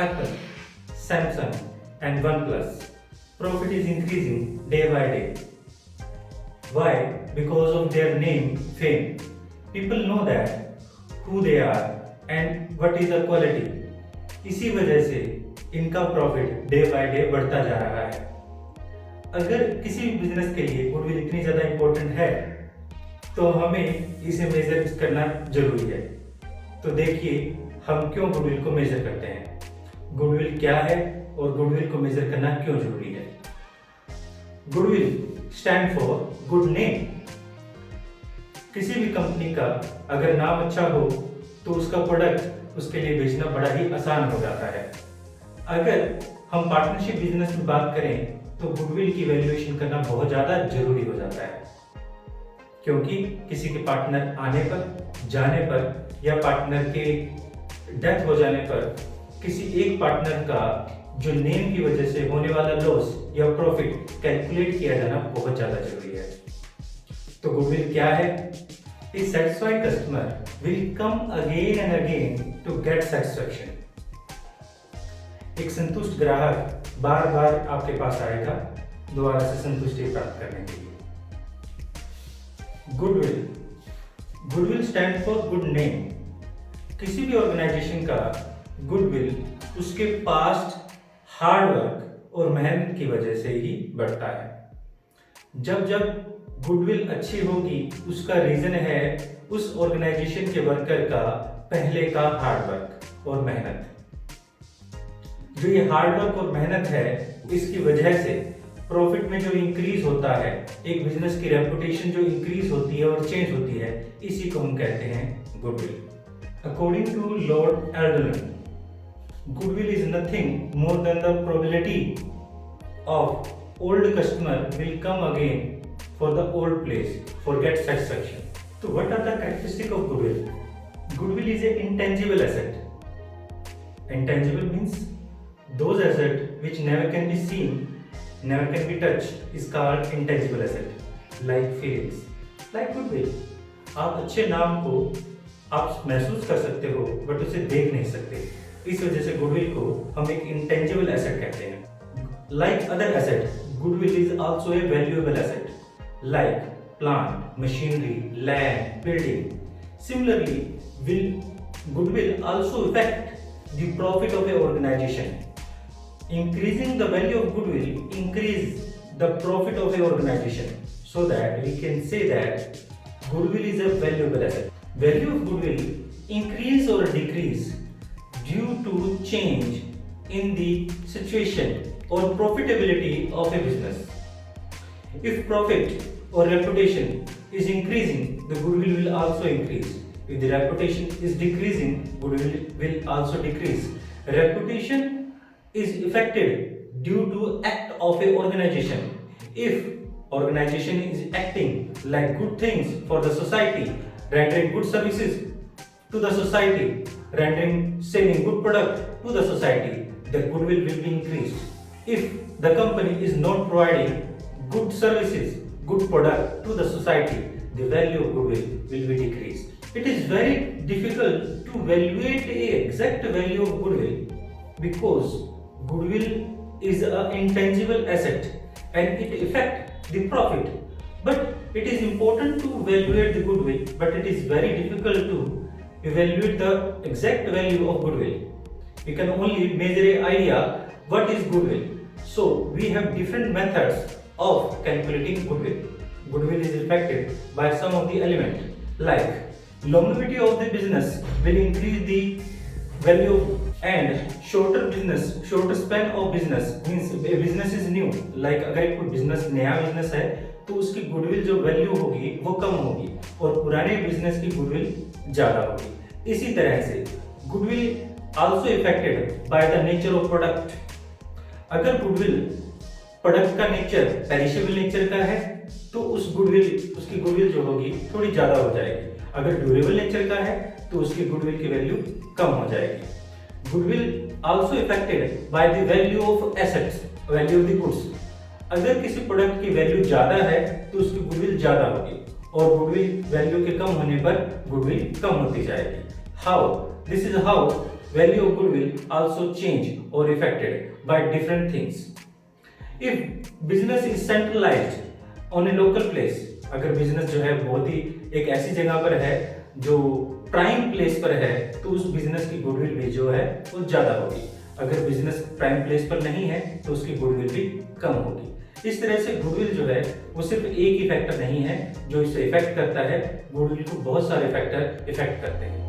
Apple, Samsung, and OnePlus. Profit is increasing day by day. Why? Because of their name, fame. People know that who they are and what is the quality. इसी वजह से इनका profit day by day बढ़ता जा रहा है। अगर किसी भी बिजनेस के लिए गुडविल इतनी ज़्यादा इम्पोर्टेंट है तो हमें इसे मेजर करना जरूरी है। तो देखिए हम क्यों गुडविल को मेजर करते हैं, गुडविल क्या है और गुडविल को मेजर करना क्यों जरूरी है। Goodwill stand for good name. किसी भी कंपनी का अगर नाम अच्छा हो तो उसका प्रोडक्ट उसके लिए बेचना बड़ा ही आसान हो जाता है। अगर हम पार्टनरशिप बिजनेस में बात करें तो गुडविल की वैल्यूएशन करना बहुत ज़्यादा जरूरी हो जाता है, क्योंकि किसी के पार्टनर आने पर, जाने पर या पार्टनर के डेथ हो जाने पर किसी एक पार्टनर का जो नेम की वजह से होने वाला लॉस या प्रॉफिट कैलकुलेट किया जाना बहुत ज़्यादा जरूरी है। तो गुडविल क्या है? A satisfied customer will come again and again to get satisfaction. एक संतुष्ट ग्राहक बार बार आपके पास आएगा दोबारा से संतुष्टि प्राप्त करने के लिए। Goodwill, goodwill stand for good name. किसी भी ऑर्गेनाइजेशन का गुडविल उसके पास्ट हार्ड वर्क और मेहनत की वजह से ही बढ़ता है। जब जब गुडविल अच्छी होगी उसका रीजन है उस ऑर्गेनाइजेशन के वर्कर का पहले का हार्ड वर्क और मेहनत। जो ये हार्ड वर्क और मेहनत है इसकी वजह से प्रॉफिट में जो इंक्रीज होता है, एक बिजनेस की रेपुटेशन जो इंक्रीज होती है और चेंज होती है, इसी को हम कहते हैं goodwill. According to Lord Eldon, goodwill is nothing more than the probability of old customer will come again for the old place for get satisfaction. So what are the characteristics of goodwill? Goodwill is an intangible asset. Intangible means those assets which never can be seen, never can be touched is called intangible asset. Like feelings, like goodwill. आप अच्छे नाम को आप महसूस कर सकते हो but उसे देख नहीं सकते। इस वजह से गुडविल को हम एक इंटेंजिबल एसेट कहते हैं। Like other asset, goodwill is also a valuable asset. Like plant, machinery, land, building. Similarly, goodwill also affect the profit of an organization. Increasing the value of goodwill increase the profit of an organization, so that we can say that goodwill is a valuable asset. Value of goodwill increase or decrease due to change in the situation or profitability of a business. If profit or reputation is increasing, the goodwill will also increase. If the reputation is decreasing, goodwill will also decrease. Reputation is affected due to act of a organization. If organization is acting like good things for the society, rendering good services to the society, selling good product to the society, the goodwill will be increased. If the company is not providing good services, good product to the society, the value of goodwill will be decreased. It is very difficult to evaluate the exact value of goodwill because goodwill is an intangible asset and it affects the profit. But it is important to evaluate the goodwill, but it is very difficult to evaluate the exact value of goodwill. We can only measure an idea what is goodwill. So we have different methods of calculating goodwill. Goodwill is affected by some of the elements like longevity of the business will increase the value and shorter span of business means a business is new. Like अगर एक कोई business नया business है तो उसकी goodwill जो value होगी वो कम होगी और पुराने business की goodwill ज़्यादा होगी। इसी तरह से goodwill also affected by the nature of product. अगर goodwill प्रोडक्ट का नेचर पेरिशेबल नेचर का है तो उसकी गुडविल जो होगी थोड़ी ज्यादा हो जाएगी। अगर ड्यूरेबल नेचर का है तो उसकी गुडविल की वैल्यू कम हो जाएगी। Goodwill also affected by the value of assets, value of the goods. अगर किसी प्रोडक्ट की वैल्यू ज्यादा है तो उसकी गुडविल ज्यादा होगी और गुडविल वैल्यू के कम होने पर गुडविल कम होती जाएगी। How this is how value of goodwill also change or affected by different things. If business is centralized on a local place, अगर बिजनेस जो है बहुत ही एक ऐसी जगह पर है जो प्राइम प्लेस पर है, तो उस बिजनेस की गुडविल भी जो है वो ज्यादा होगी। अगर बिजनेस प्राइम प्लेस पर नहीं है तो उसकी गुडविल भी कम होगी। इस तरह से गुडविल जो है वो सिर्फ एक ही फैक्टर नहीं है जो इसे इफेक्ट करता है, गुडविल को बहुत सारे फैक्टर इफेक्ट करते हैं।